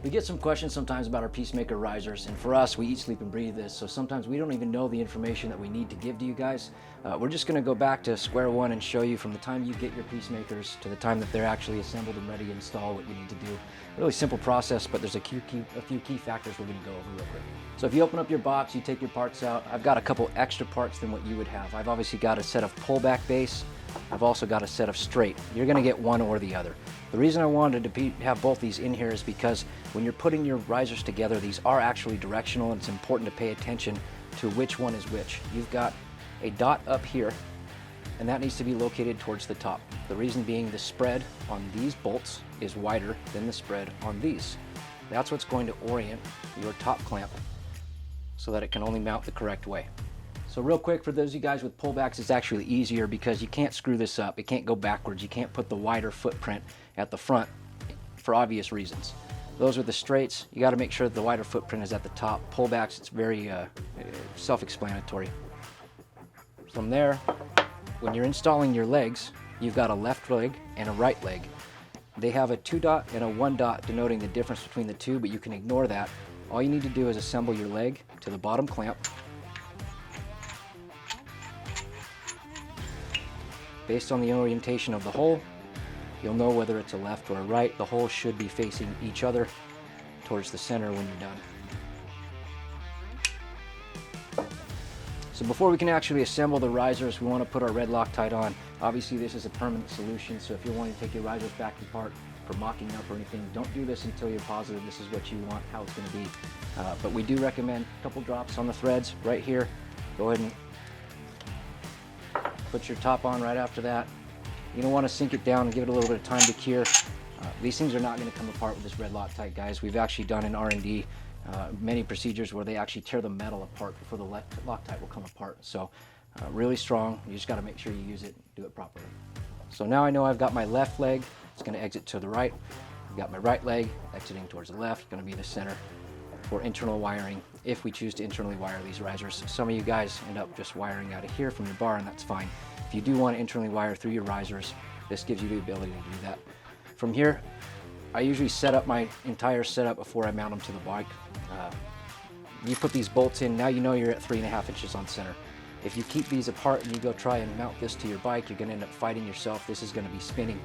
We get some questions sometimes about our Peacemaker Risers, and for us, we eat, sleep, and breathe this, so sometimes we don't even know the information that we need to give to you guys. We're just going to go back to square one and show you from the time you get your Peacemakers to the time that they're actually assembled and ready to install what you need to do. Really simple process, but there's a few key factors we're going to go over real quick. So if you open up your box, you take your parts out. I've got a couple extra parts than what you would have. I've obviously got a set of pullback base. I've also got a set of straight. You're going to get one or the other. The reason I wanted to have both these in here is because when you're putting your risers together, these are actually directional, and it's important to pay attention to which one is which. You've got a dot up here, and that needs to be located towards the top. The reason being the spread on these bolts is wider than the spread on these. That's what's going to orient your top clamp so that it can only mount the correct way. So real quick, for those of you guys with pullbacks, it's actually easier because you can't screw this up. It can't go backwards. You can't put the wider footprint at the front for obvious reasons. Those are the straights. You got to make sure that the wider footprint is at the top. Pullbacks, it's very self-explanatory. From there, when you're installing your legs, you've got a left leg and a right leg. They have a 2 dot and a 1 dot denoting the difference between the two, but you can ignore that. All you need to do is assemble your leg to the bottom clamp. Based on the orientation of the hole, you'll know whether it's a left or a right. The holes should be facing each other towards the center when you're done. So before we can actually assemble the risers, we want to put our red Loctite on. Obviously this is a permanent solution, so if you're wanting to take your risers back apart for mocking up or anything, don't do this until you're positive this is what you want, how it's going to be. But we do recommend a couple drops on the threads right here. Go ahead and put your top on right after that. You don't want to sink it down and give it a little bit of time to cure. These things are not going to come apart with this red Loctite, guys. We've actually done in R&D many procedures where they actually tear the metal apart before the Loctite will come apart. So really strong. You just got to make sure you use it, do it properly. So now I know I've got my left leg. It's going to exit to the right. I've got my right leg exiting towards the left, going to be the center for internal wiring if we choose to internally wire these risers. Some of you guys end up just wiring out of here from your bar, and that's fine. If you do want to internally wire through your risers, this gives you the ability to do that. From here, I usually set up my entire setup before I mount them to the bike. You put these bolts in, now you know you're at 3.5 inches on center. If you keep these apart and you go try and mount this to your bike, you're going to end up fighting yourself. This is going to be spinning.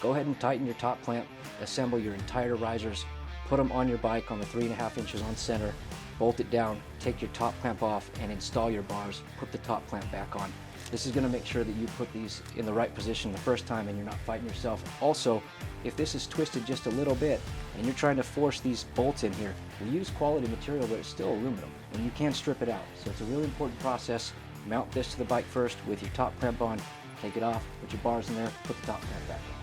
Go ahead and tighten your top clamp, assemble your entire risers, put them on your bike on the 3.5 inches on center, bolt it down, take your top clamp off, and install your bars. Put the top clamp back on. This is going to make sure that you put these in the right position the first time and you're not fighting yourself. Also, if this is twisted just a little bit and you're trying to force these bolts in here, we use quality material, but it's still aluminum and you can strip it out. So it's a really important process. Mount this to the bike first with your top clamp on, take it off, put your bars in there, put the top clamp back on.